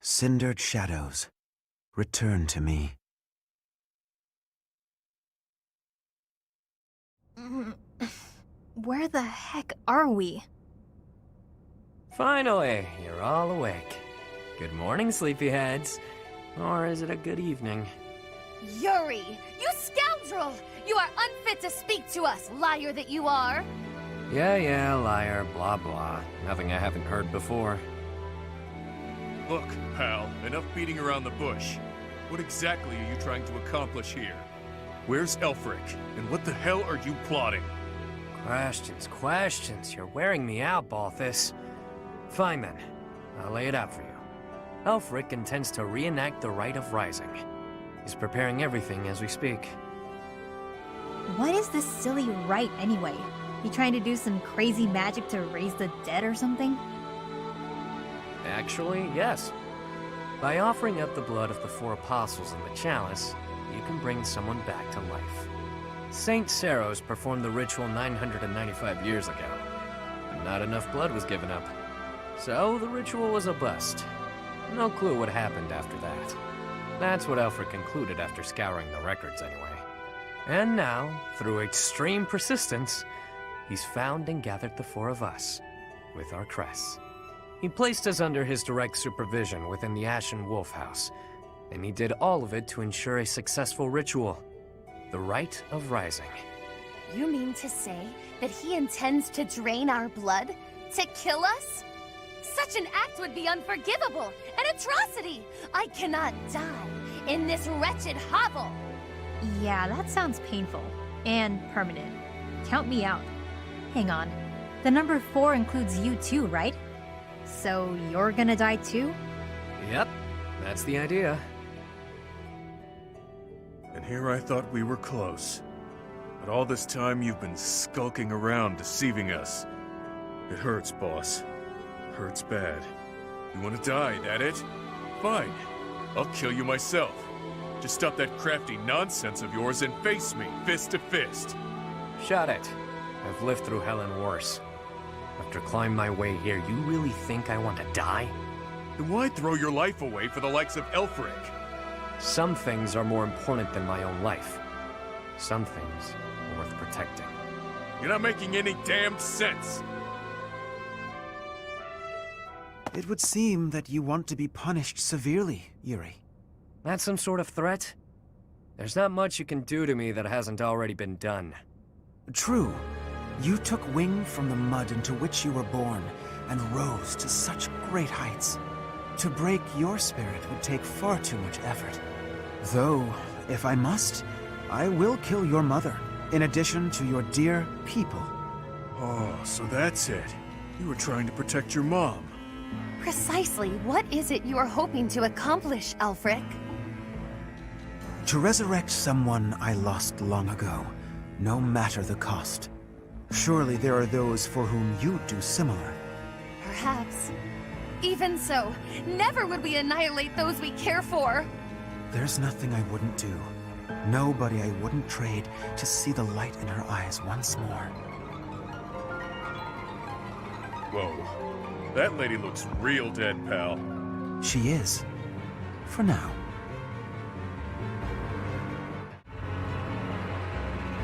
Cindered shadows, return to me. Where the heck are we? Finally, you're all awake. Good morning, sleepyheads. Or is it a good evening? Yuri, you scoundrel! You are unfit to speak to us, liar that you are! Yeah, liar, blah blah. Nothing I haven't heard before. Look, pal, enough beating around the bush. What exactly are you trying to accomplish here? Where's Aelfric, and what the hell are you plotting? Questions. You're wearing me out, Balthus. Fine then. I'll lay it out for you. Aelfric intends to reenact the Rite of Rising. He's preparing everything as we speak. What is this silly rite anyway? You trying to do some crazy magic to raise the dead or something? Actually, yes. By offering up the blood of the 4 apostles in the chalice, you can bring someone back to life. Saint Saros performed the ritual 995 years ago, but not enough blood was given up. So the ritual was a bust. No clue what happened after that. That's what Aelfric concluded after scouring the records anyway. And now, through extreme persistence, he's found and gathered the 4 of us, with our crests. He placed us under his direct supervision within the Ashen Wolf House, and he did all of it to ensure a successful ritual, the Rite of Rising. You mean to say that he intends to drain our blood? To kill us? Such an act would be unforgivable, an atrocity! I cannot die in this wretched hovel! Yeah, that sounds painful. And permanent. Count me out. Hang on. The number 4 includes you too, right? So you're gonna die too? Yep, that's the idea. And here I thought we were close. But all this time you've been skulking around, deceiving us. It hurts, boss. Hurts bad. You want to die, that it? Fine. I'll kill you myself. Just stop that crafty nonsense of yours and face me, fist to fist. Shut it. I've lived through hell and worse. After climbing my way here, you really think I want to die? Then why throw your life away for the likes of Aelfric? Some things are more important than my own life. Some things are worth protecting. You're not making any damn sense. It would seem that you want to be punished severely, Yuri. That's some sort of threat? There's not much you can do to me that hasn't already been done. True. You took wing from the mud into which you were born, and rose to such great heights. To break your spirit would take far too much effort. Though, if I must, I will kill your mother, in addition to your dear people. Oh, so that's it. You were trying to protect your mom. Precisely what is it you are hoping to accomplish, Aelfric? To resurrect someone I lost long ago, no matter the cost. Surely there are those for whom you'd do similar. Perhaps. Even so, never would we annihilate those we care for. There's nothing I wouldn't do. Nobody I wouldn't trade to see the light in her eyes once more. Whoa. That lady looks real dead, pal. She is. For now.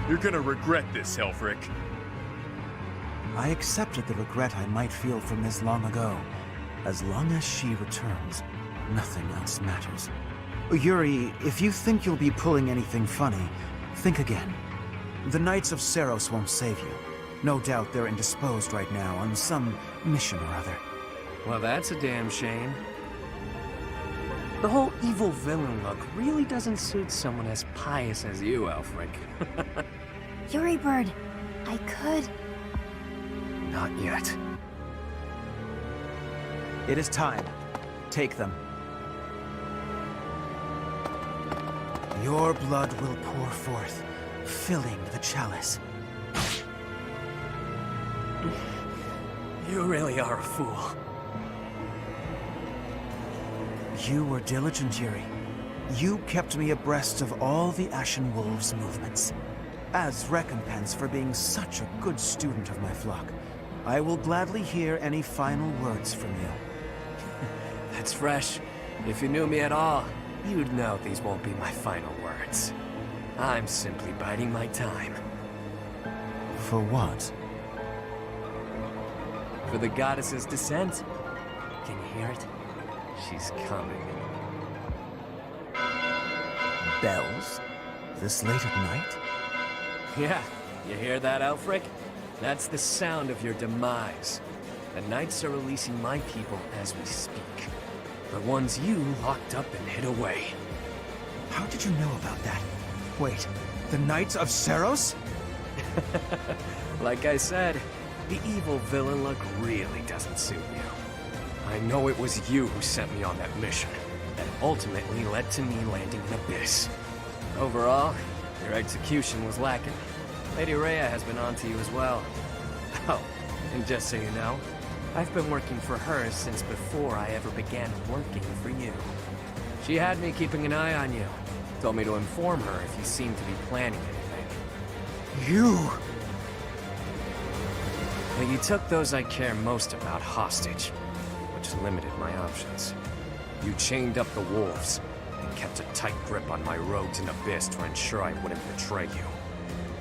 You're gonna regret this, Aelfric. I accepted the regret I might feel from this long ago. As long as she returns, nothing else matters. Yuri, if you think you'll be pulling anything funny, think again. The Knights of Saros won't save you. No doubt they're indisposed right now on some mission or other. Well, that's a damn shame. The whole evil villain look really doesn't suit someone as pious as you, Aelfric. Yuri Bird, I could... Not yet. It is time. Take them. Your blood will pour forth, filling the chalice. You really are a fool. You were diligent, Yuri. You kept me abreast of all the Ashen Wolves' movements. As recompense for being such a good student of my flock, I will gladly hear any final words from you. That's fresh. If you knew me at all, you'd know these won't be my final words. I'm simply biding my time. For what? For the goddess's descent. Can you hear it? She's coming. Bells? This late at night? Yeah, you hear that, Aelfric? That's the sound of your demise. The Knights are releasing my people as we speak. The ones you locked up and hid away. How did you know about that? Wait, the Knights of Seros? Like I said, the evil villain look really doesn't suit you. I know it was you who sent me on that mission, that ultimately led to me landing in Abyss. Overall, your execution was lacking. Lady Rhea has been on to you as well. Oh, and just so you know, I've been working for her since before I ever began working for you. She had me keeping an eye on you. Told me to inform her if you seemed to be planning anything. You! But you took those I care most about hostage, which limited my options. You chained up the wolves, and kept a tight grip on my rogues in Abyss to ensure I wouldn't betray you.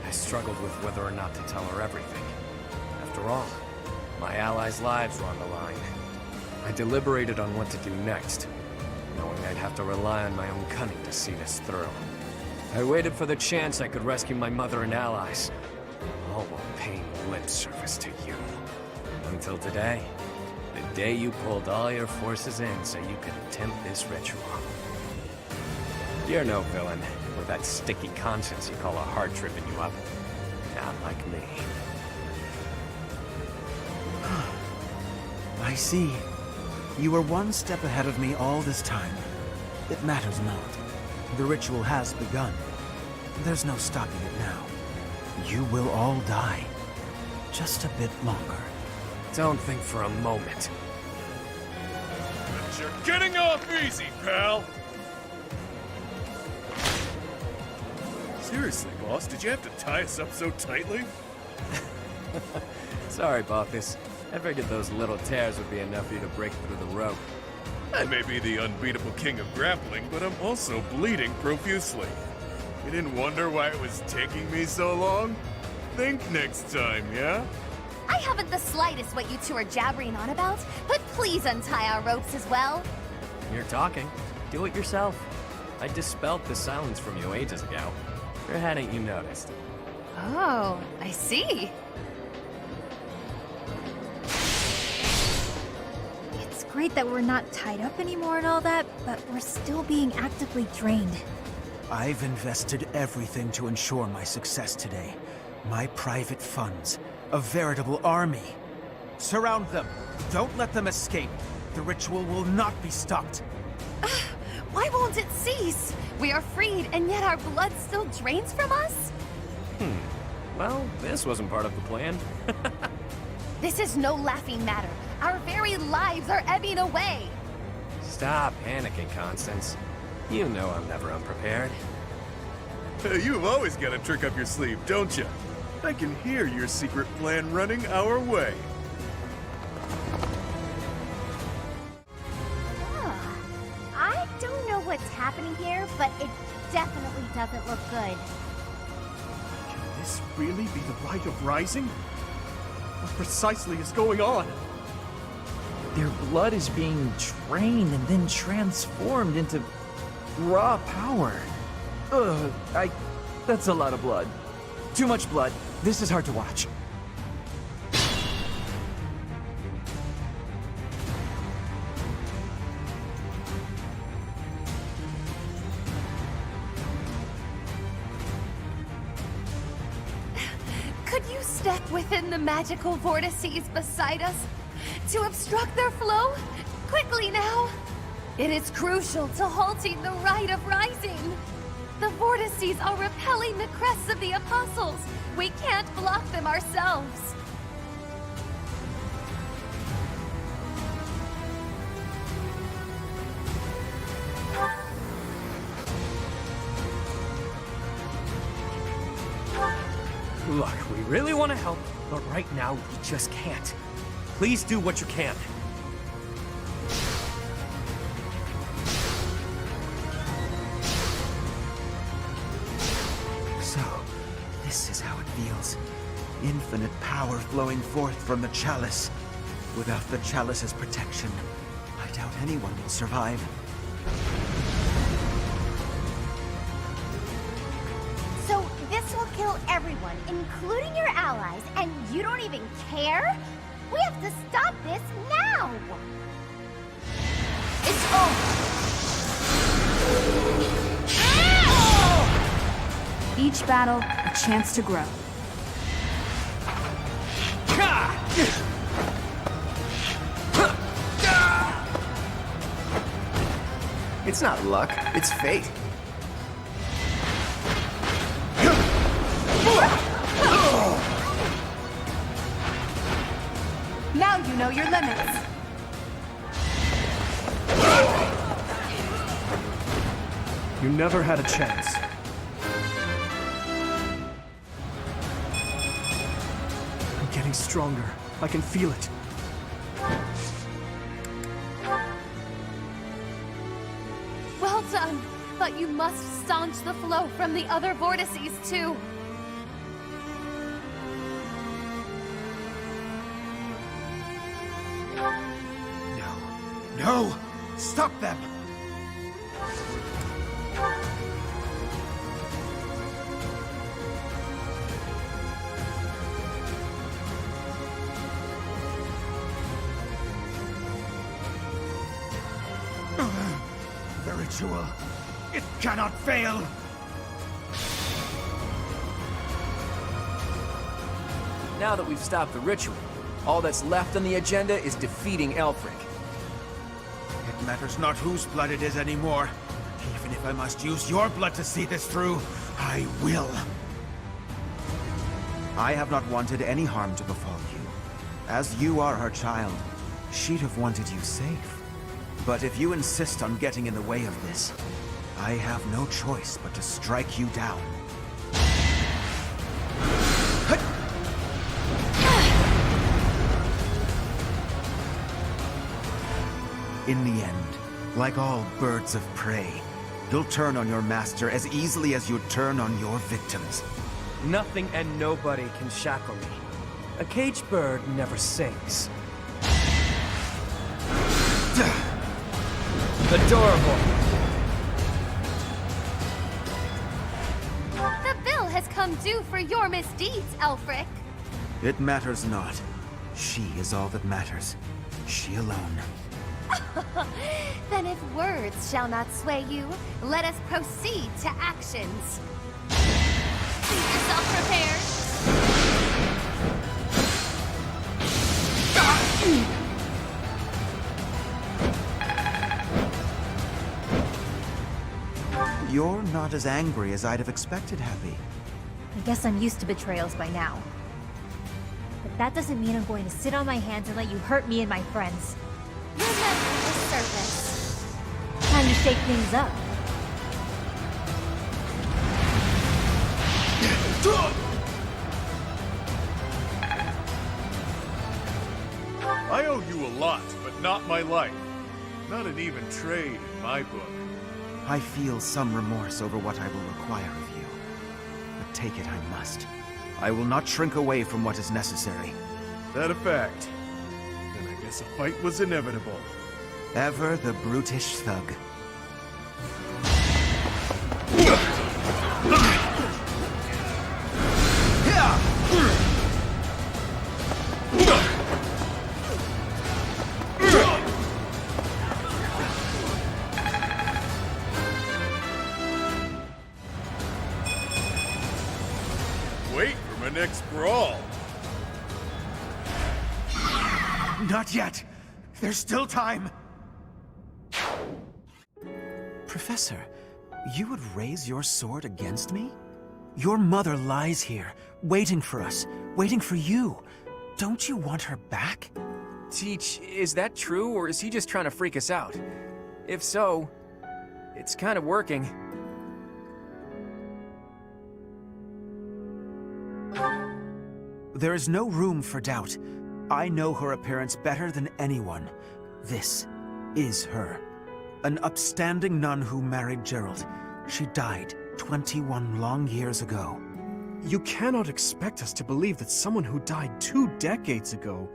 I struggled with whether or not to tell her everything. After all, my allies' lives were on the line. I deliberated on what to do next, knowing I'd have to rely on my own cunning to see this through. I waited for the chance I could rescue my mother and allies, all while paying lip service to you. Until today, the day you pulled all your forces in so you could attempt this ritual. You're no villain, with that sticky conscience you call a heart tripping you up. Not like me. I see. You were one step ahead of me all this time. It matters not. The ritual has begun. There's no stopping it now. You will all die. Just a bit longer. Don't think for a moment. But you're getting off easy, pal! Seriously, boss, did you have to tie us up so tightly? Sorry, Balthus. I figured those little tears would be enough for you to break through the rope. I may be the unbeatable king of grappling, but I'm also bleeding profusely. You didn't wonder why it was taking me so long? Think next time, yeah? I haven't the slightest what you two are jabbering on about, but please untie our ropes as well. You're talking. Do it yourself. I dispelled the silence from you ages ago. Or hadn't you noticed? Oh, I see. It's great that we're not tied up anymore and all that, but we're still being actively drained. I've invested everything to ensure my success today. My private funds. A veritable army. Surround them. Don't let them escape. The ritual will not be stopped. Why won't it cease? We are freed, and yet our blood still drains from us? Well, this wasn't part of the plan. This is no laughing matter. Our very lives are ebbing away. Stop panicking, Constance. You know I'm never unprepared. You've always got a trick up your sleeve, don't you? I can hear your secret plan running our way. I don't know what's happening here, but it definitely doesn't look good. Can this really be the rite of rising? What precisely is going on? Their blood is being drained and then transformed into raw power. That's a lot of blood. Too much blood. This is hard to watch. Could you step within the magical vortices beside us to obstruct their flow? Quickly now! It is crucial to halting the rite of rising. The vortices are repelling the crests of the apostles. We can't block them ourselves. Look, we really want to help, but right now we just can't. Please do what you can. So, this is how it feels. Infinite power flowing forth from the chalice. Without the chalice's protection, I doubt anyone will survive. So this will kill everyone, including your allies, and you don't even care? We have to stop this now! It's over! Each battle, a chance to grow. It's not luck, it's fate. Now you know your limits. You never had a chance. I'm getting stronger. I can feel it. Well done! But you must staunch the flow from the other vortices, too. No! Stop them! The ritual. It cannot fail! Now that we've stopped the ritual, all that's left on the agenda is defeating Aelfric. It matters not whose blood it is anymore. Even if I must use your blood to see this through, I will. I have not wanted any harm to befall you. As you are her child, she'd have wanted you safe. But if you insist on getting in the way of this, I have no choice but to strike you down. In the end, like all birds of prey, you'll turn on your master as easily as you'd turn on your victims. Nothing and nobody can shackle me. A caged bird never sings. Adorable! The bill has come due for your misdeeds, Aelfric. It matters not. She is all that matters. She alone. Then if words shall not sway you, let us proceed to actions. Keep yourself prepared. You're not as angry as I'd have expected, Happy. I guess I'm used to betrayals by now. But that doesn't mean I'm going to sit on my hands and let you hurt me and my friends. Remember the service. Time to shake things up. I owe you a lot, but not my life. Not an even trade in my book. I feel some remorse over what I will require of you. But take it I must. I will not shrink away from what is necessary. That a fact? Then I guess a fight was inevitable. Ever the brutish thug. Wait for my next brawl. Not yet. There's still time. Professor, you would raise your sword against me? Your mother lies here, waiting for us, waiting for you. Don't you want her back? Teach, is that true, or is he just trying to freak us out? If so, it's kind of working. There is no room for doubt. I know her appearance better than anyone. This is her. An upstanding nun who married Gerald. She died 21 long years ago. You cannot expect us to believe that someone who died 2 decades ago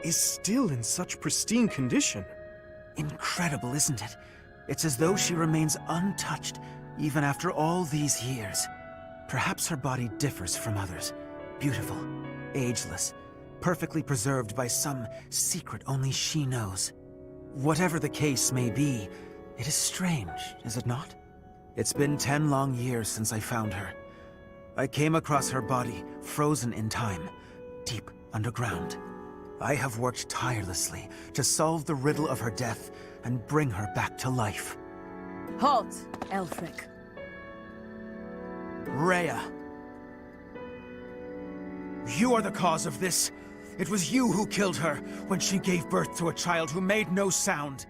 is still in such pristine condition. Incredible, isn't it? It's as though she remains untouched, even after all these years. Perhaps her body differs from others. Beautiful, ageless, perfectly preserved by some secret only she knows. Whatever the case may be, it is strange, is it not? It's been 10 long years since I found her. I came across her body, frozen in time, deep underground. I have worked tirelessly to solve the riddle of her death and bring her back to life. Halt, Aelfric. Rhea. You are the cause of this. It was you who killed her when she gave birth to a child who made no sound.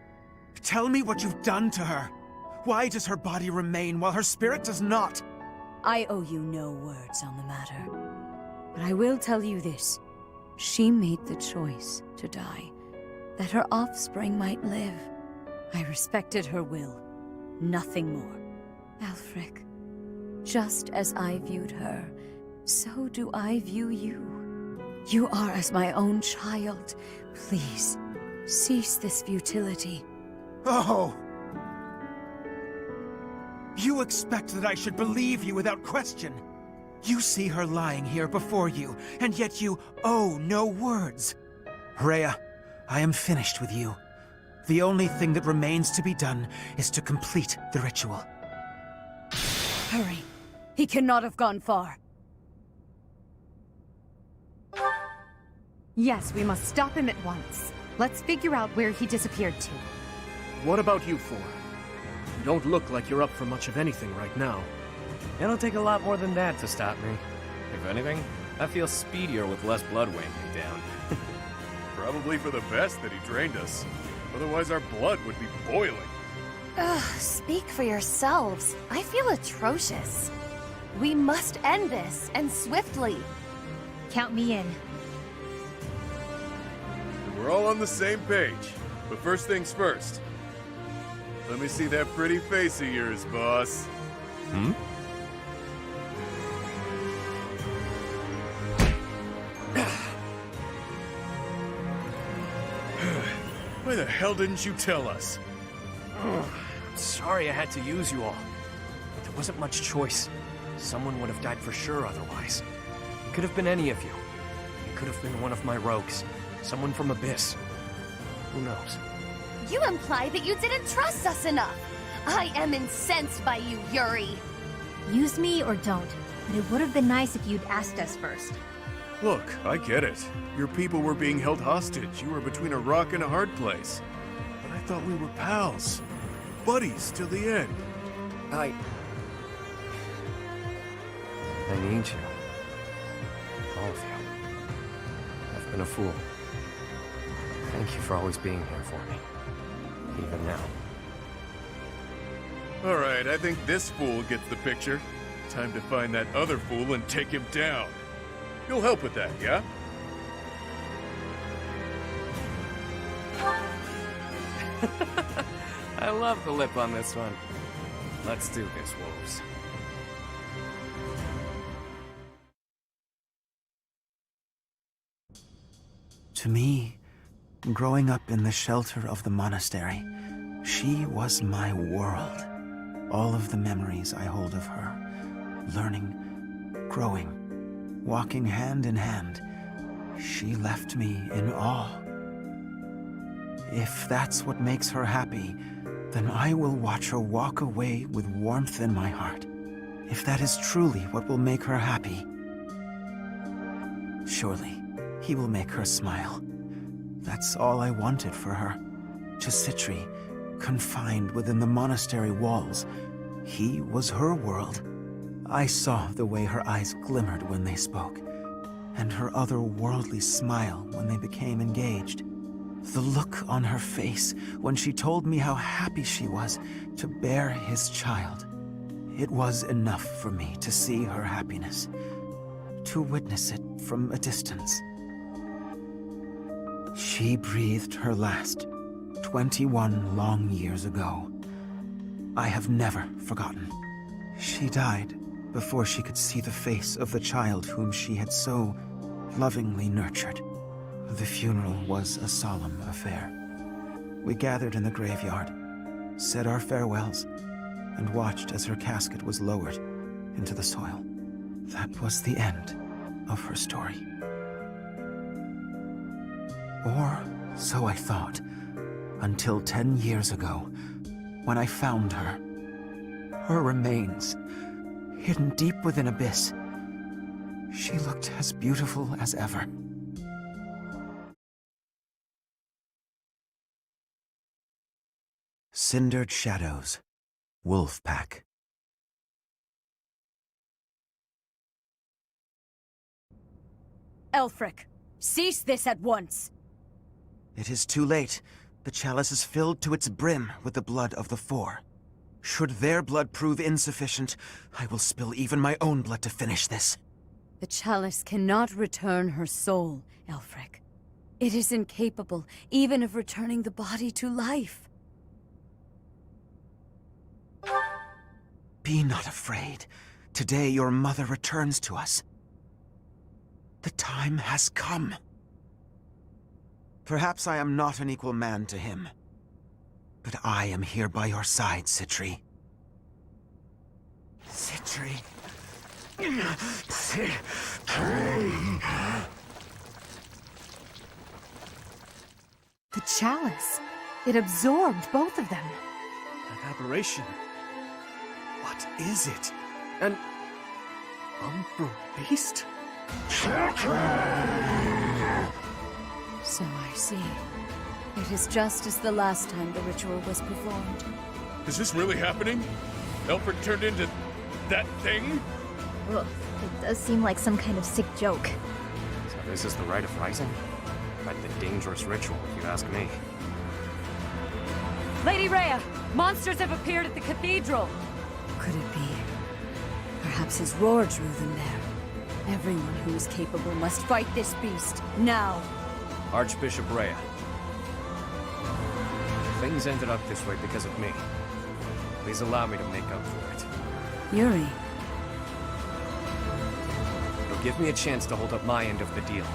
Tell me what you've done to her. Why does her body remain while her spirit does not? I owe you no words on the matter. But I will tell you this. She made the choice to die, that her offspring might live. I respected her will, nothing more. Aelfric, just as I viewed her, so do I view you. You are as my own child. Please, cease this futility. Oh! You expect that I should believe you without question. You see her lying here before you, and yet you owe no words. Rhea, I am finished with you. The only thing that remains to be done is to complete the ritual. Hurry. He cannot have gone far. Yes, we must stop him at once. Let's figure out where he disappeared to. What about you four? You don't look like you're up for much of anything right now. It'll take a lot more than that to stop me. If anything, I feel speedier with less blood weighing me down. Probably for the best that he drained us. Otherwise our blood would be boiling. Ugh, speak for yourselves. I feel atrocious. We must end this, and swiftly. Count me in. We're all on the same page. But first things first. Let me see that pretty face of yours, boss. Hmm? Why the hell didn't you tell us? Sorry I had to use you all. But there wasn't much choice. Someone would have died for sure otherwise. It could have been any of you. It could have been one of my rogues. Someone from Abyss. Who knows? You imply that you didn't trust us enough. I am incensed by you, Yuri. Use me or don't, but it would have been nice if you'd asked us first. Look, I get it. Your people were being held hostage. You were between a rock and a hard place. But I thought we were pals. Buddies till the end. I need you. All of you. I've been a fool. Thank you for always being here for me. Even now. Alright, I think this fool gets the picture. Time to find that other fool and take him down. You'll help with that, yeah? I love the lip on this one. Let's do this, wolves. To me, growing up in the shelter of the monastery, she was my world. All of the memories I hold of her, learning, growing, walking hand in hand, she left me in awe. If that's what makes her happy, then I will watch her walk away with warmth in my heart. If that is truly what will make her happy, surely he will make her smile. That's all I wanted for her. To Citri, confined within the monastery walls, he was her world. I saw the way her eyes glimmered when they spoke, and her otherworldly smile when they became engaged. The look on her face when she told me how happy she was to bear his child. It was enough for me to see her happiness, to witness it from a distance. She breathed her last 21 long years ago. I have never forgotten. She died before she could see the face of the child whom she had so lovingly nurtured. The funeral was a solemn affair. We gathered in the graveyard, said our farewells, and watched as her casket was lowered into the soil. That was the end of her story. Or so I thought, until 10 years ago, when I found her. Her remains, hidden deep within Abyss. She looked as beautiful as ever. Cindered Shadows, Wolf Pack. Aelfric, cease this at once! It is too late. The chalice is filled to its brim with the blood of the Four. Should their blood prove insufficient, I will spill even my own blood to finish this. The chalice cannot return her soul, Aelfric. It is incapable even of returning the body to life. Be not afraid. Today your mother returns to us. The time has come. Perhaps I am not an equal man to him, but I am here by your side, Citri. Citri. The chalice. It absorbed both of them. That aberration. What is it? An umbral beast? So I see. It is just as the last time the ritual was performed. Is this really happening? Aelfric turned into that thing? Ugh, it does seem like some kind of sick joke. So this is the rite of rising? Quite the dangerous ritual, if you ask me. Lady Rhea, monsters have appeared at the cathedral! Could it be? Perhaps his roar drew them there. Everyone who is capable must fight this beast, now! Archbishop Rhea. Things ended up this way because of me. Please allow me to make up for it. Yuri, It'll give me a chance to hold up my end of the deal.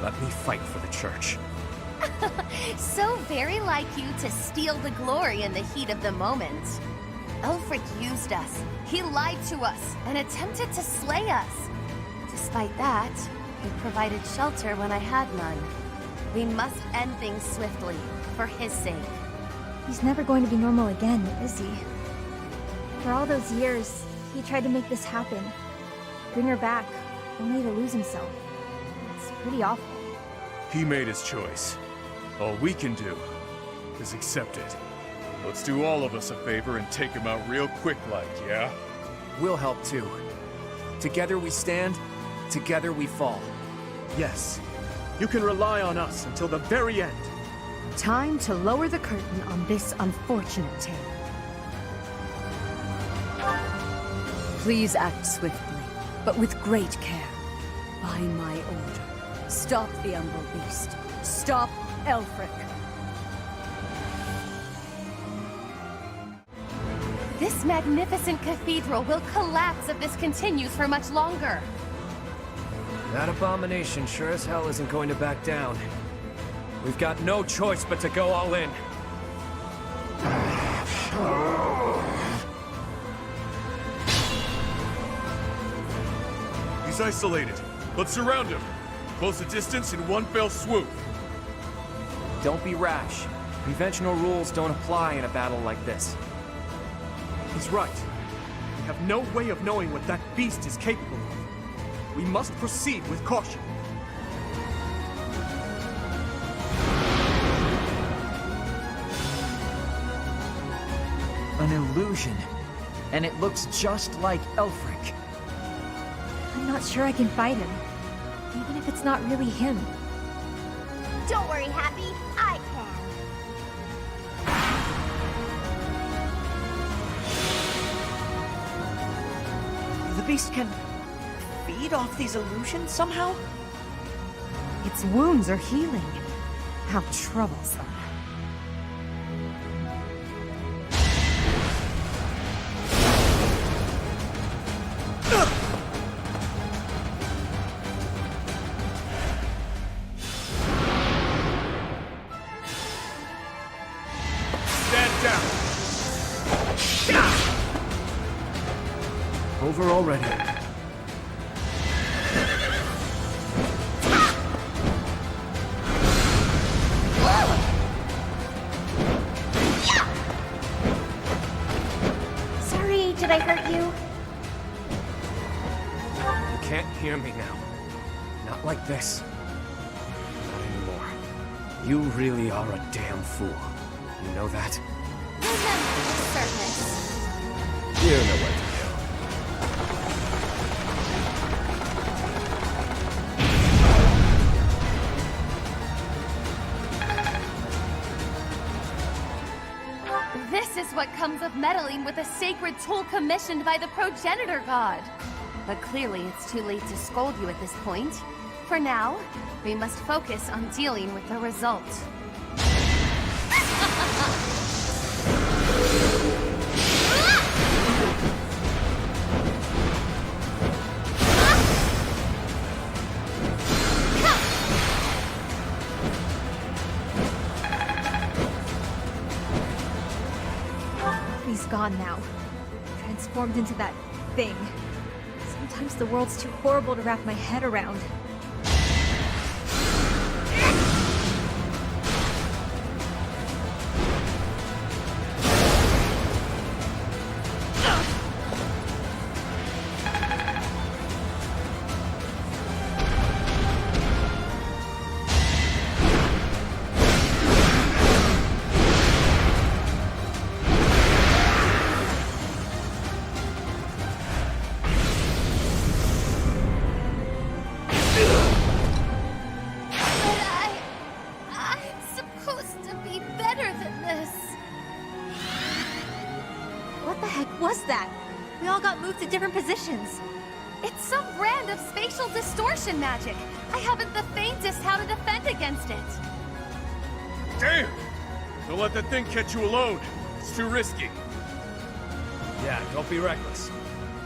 Let me fight for the church. So very like you to steal the glory in the heat of the moment. Aelfric used us. He lied to us and attempted to slay us. Despite that, he provided shelter when I had none. We must end things swiftly, for his sake. He's never going to be normal again, is he? For all those years, he tried to make this happen. Bring her back, only to lose himself. It's pretty awful. He made his choice. All we can do is accept it. Let's do all of us a favor and take him out real quick like, yeah? We'll help too. Together we stand, together we fall. Yes. You can rely on us until the very end. Time to lower the curtain on this unfortunate tale. please act swiftly, but with great care. By my order. Stop the Umbral Beast. Stop Aelfric. This magnificent cathedral will collapse if this continues for much longer. That abomination sure as hell isn't going to back down. We've got no choice but to go all in. He's isolated. Let's surround him. Close the distance in one fell swoop. Don't be rash. Conventional rules don't apply in a battle like this. He's right. We have no way of knowing what that beast is capable of. We must proceed with caution. An illusion. And it looks just like Aelfric. I'm not sure I can fight him, even if it's not really him. Don't worry, Happy. I can. The beast can feed off these illusions somehow? Its wounds are healing. How troublesome. Stand down! Over already. Sorry, did I hurt you? You can't hear me now. Not like this. Not anymore. You really are a damn fool. You know that? Remember the surface. You know what to do. This is what comes of meddling with a sacred tool commissioned by the progenitor god. But clearly it's too late to scold you at this point. For now, we must focus on dealing with the result. He's gone now. Transformed into that thing. Sometimes the world's too horrible to wrap my head around. To different positions. It's some brand of spatial distortion magic. I haven't the faintest how to defend against it. Damn! Don't let that thing catch you alone. It's too risky. Yeah, don't be reckless.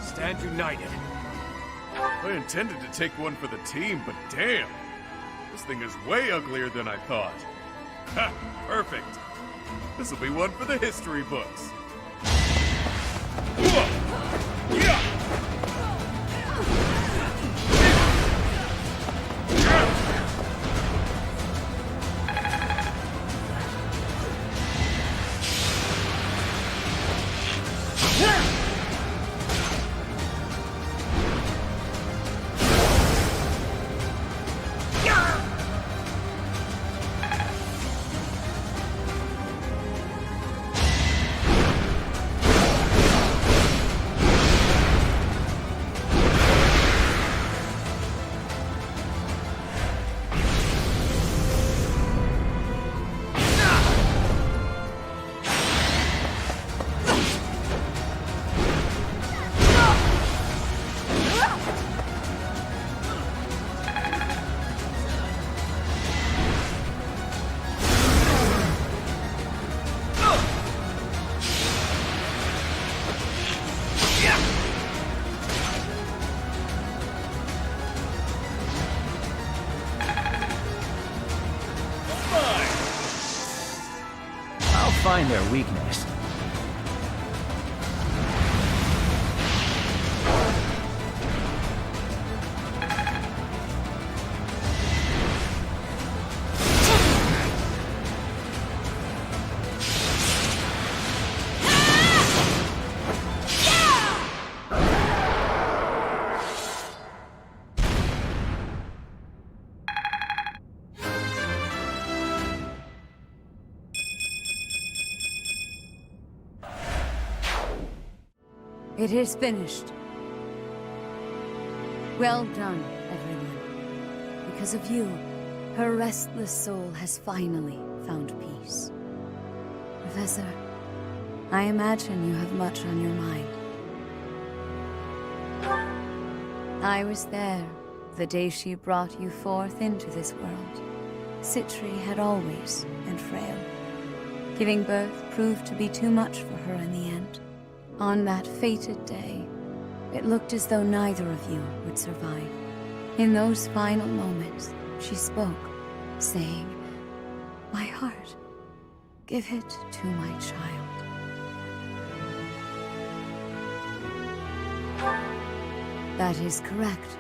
Stand united. I intended to take one for the team, but damn! This thing is way uglier than I thought. Ha! Perfect! This'll be one for the history books. Find their weakness. It is finished. Well done, everyone. Because of you, her restless soul has finally found peace. Professor, I imagine you have much on your mind. I was there the day she brought you forth into this world. Citri had always been frail. Giving birth proved to be too much for her in the end. On that fated day, it looked as though neither of you would survive. In those final moments, she spoke, saying, "My heart, give it to my child." That is correct.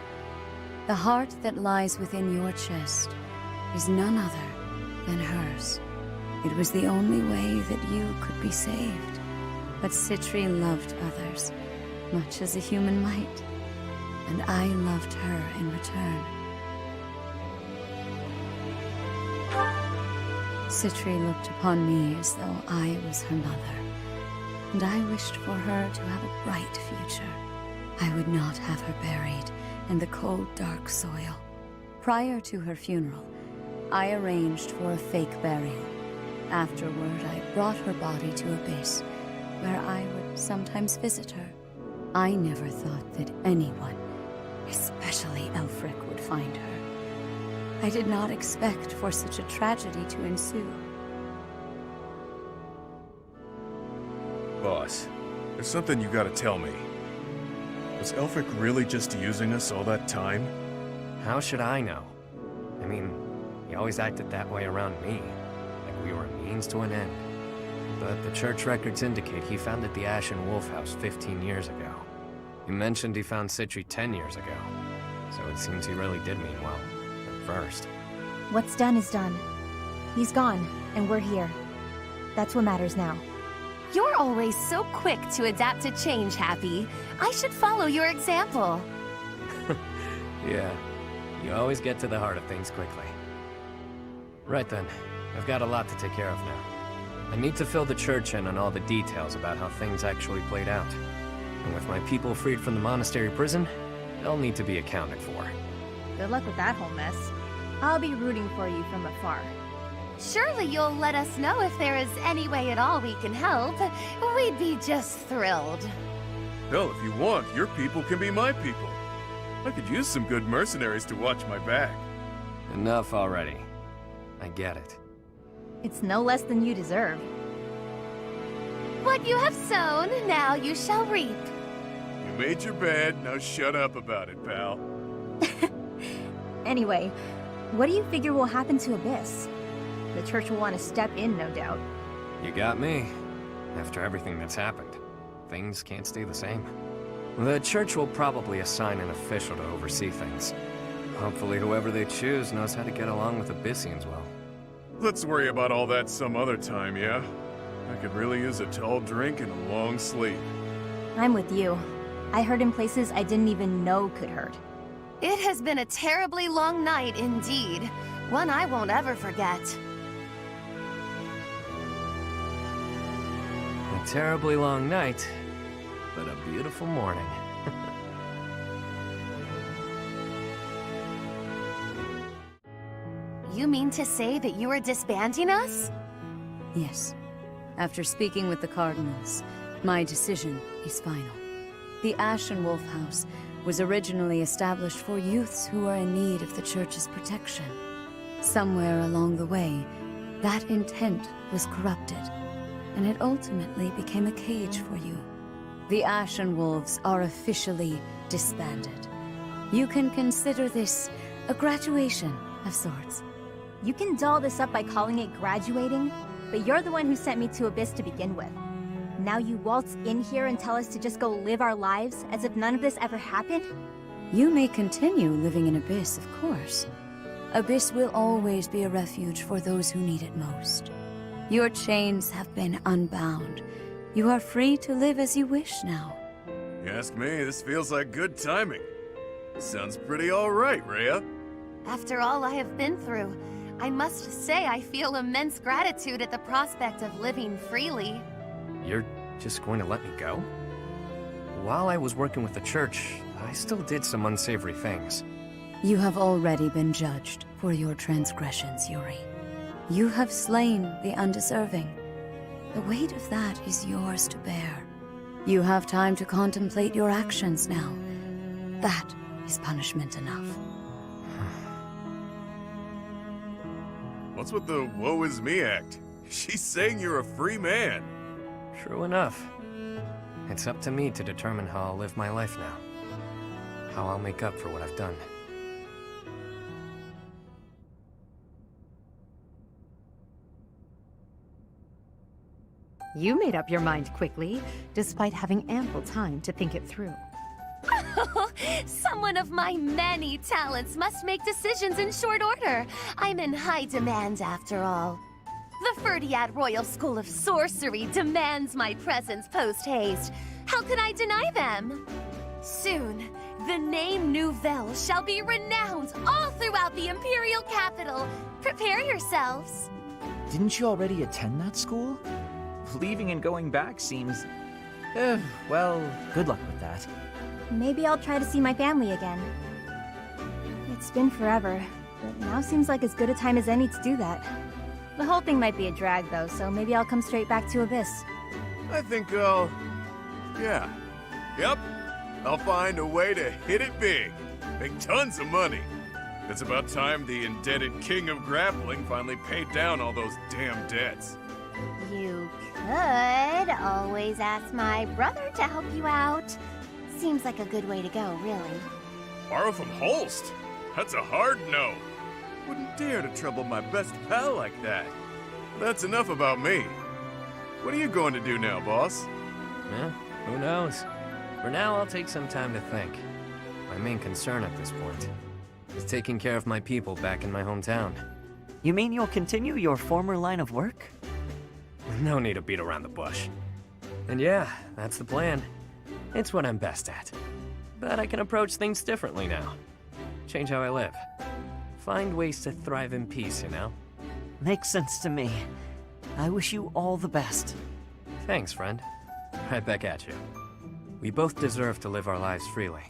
The heart that lies within your chest is none other than hers. It was the only way that you could be saved. But Citri loved others, much as a human might, and I loved her in return. Citri looked upon me as though I was her mother, and I wished for her to have a bright future. I would not have her buried in the cold, dark soil. Prior to her funeral, I arranged for a fake burial. Afterward, I brought her body to Abyss, where I would sometimes visit her. I never thought that anyone, especially Aelfric, would find her. I did not expect for such a tragedy to ensue. Boss, there's something you gotta tell me. Was Aelfric really just using us all that time? How should I know? I mean, he always acted that way around me, like we were a means to an end. But the church records indicate he founded the Ashen Wolf House 15 years ago. He mentioned he found Citri 10 years ago, so it seems he really did mean well, at first. What's done is done. He's gone, and we're here. That's what matters now. You're always so quick to adapt to change, Happy. I should follow your example. Yeah, you always get to the heart of things quickly. Right then, I've got a lot to take care of now. I need to fill the church in on all the details about how things actually played out. And with my people freed from the monastery prison, they'll need to be accounted for. Good luck with that whole mess. I'll be rooting for you from afar. Surely you'll let us know if there is any way at all we can help. We'd be just thrilled. Hell, if you want, your people can be my people. I could use some good mercenaries to watch my back. Enough already. I get it. It's no less than you deserve. What you have sown, now you shall reap. You made your bed, now shut up about it, pal. Anyway, what do you figure will happen to Abyss? The church will want to step in, no doubt. You got me. After everything that's happened, things can't stay the same. The church will probably assign an official to oversee things. Hopefully whoever they choose knows how to get along with Abyssians well. Let's worry about all that some other time, yeah? I could really use a tall drink and a long sleep. I'm with you. I hurt in places I didn't even know could hurt. It has been a terribly long night indeed. One I won't ever forget. A terribly long night, but a beautiful morning. You mean to say that you are disbanding us? Yes. After speaking with the cardinals, my decision is final. The Ashen Wolf House was originally established for youths who are in need of the church's protection. Somewhere along the way, that intent was corrupted, and it ultimately became a cage for you. The Ashen Wolves are officially disbanded. You can consider this a graduation of sorts. You can doll this up by calling it graduating, but you're the one who sent me to Abyss to begin with. Now you waltz in here and tell us to just go live our lives as if none of this ever happened? You may continue living in Abyss, of course. Abyss will always be a refuge for those who need it most. Your chains have been unbound. You are free to live as you wish now. You ask me, this feels like good timing. Sounds pretty alright, Rhea. After all I have been through, I must say I feel immense gratitude at the prospect of living freely. You're just going to let me go? While I was working with the church, I still did some unsavory things. You have already been judged for your transgressions, Yuri. You have slain the undeserving. The weight of that is yours to bear. You have time to contemplate your actions now. That is punishment enough. What's with the woe is me act? She's saying you're a free man. True enough. It's up to me to determine how I'll live my life now. How I'll make up for what I've done. You made up your mind quickly, despite having ample time to think it through. Someone of my many talents must make decisions in short order. I'm in high demand after all. The Ferdiad Royal School of Sorcery demands my presence post-haste. How could I deny them? Soon, the name Nouvelle shall be renowned all throughout the Imperial capital. Prepare yourselves. Didn't you already attend that school? Leaving and going back seems... well, good luck with that. Maybe I'll try to see my family again. It's been forever, but now seems like as good a time as any to do that. The whole thing might be a drag though, so maybe I'll come straight back to Abyss. I think I'll... yeah. Yep. I'll find a way to hit it big. Make tons of money. It's about time the indebted king of grappling finally paid down all those damn debts. You could always ask my brother to help you out. Seems like a good way to go, really. Borrow from Holst? That's a hard no. Wouldn't dare to trouble my best pal like that. That's enough about me. What are you going to do now, boss? Eh, who knows? For now, I'll take some time to think. My main concern at this point is taking care of my people back in my hometown. You mean you'll continue your former line of work? No need to beat around the bush. And yeah, that's the plan. It's what I'm best at. But I can approach things differently now. Change how I live. Find ways to thrive in peace, you know? Makes sense to me. I wish you all the best. Thanks, friend. Right back at you. We both deserve to live our lives freely.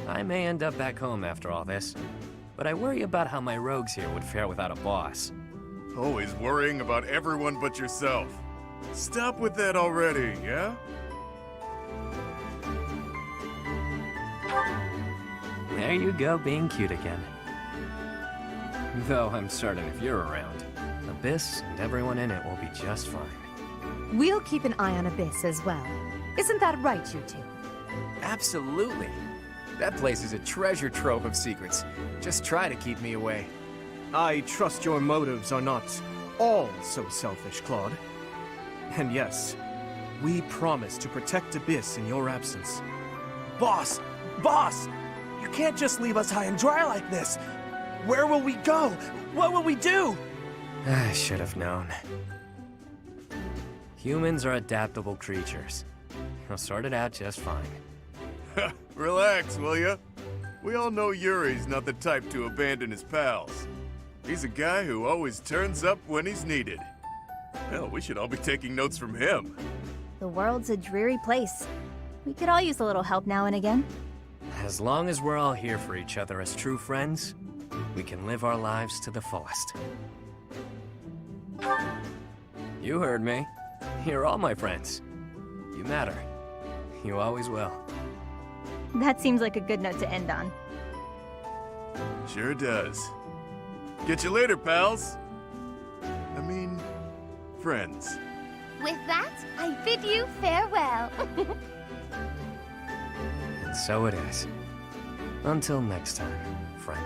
I may end up back home after all this, but I worry about how my rogues here would fare without a boss. Always worrying about everyone but yourself. Stop with that already, yeah? There you go, being cute again. Though I'm certain if you're around, Abyss and everyone in it will be just fine. We'll keep an eye on Abyss as well. Isn't that right, you two? Absolutely. That place is a treasure trove of secrets. Just try to keep me away. I trust your motives are not all so selfish, Claude. And yes, we promise to protect Abyss in your absence. Boss! Boss! You can't just leave us high and dry like this! Where will we go? What will we do? I should have known. Humans are adaptable creatures. I'll sort it out just fine. Relax, will ya? We all know Yuri's not the type to abandon his pals. He's a guy who always turns up when he's needed. Hell, we should all be taking notes from him. The world's a dreary place. We could all use a little help now and again. As long as we're all here for each other as true friends, we can live our lives to the fullest. You heard me. You're all my friends. You matter. You always will. That seems like a good note to end on. Sure does. Get you later, pals. I mean, friends. With that, I bid you farewell. And so it is. Until next time, friend.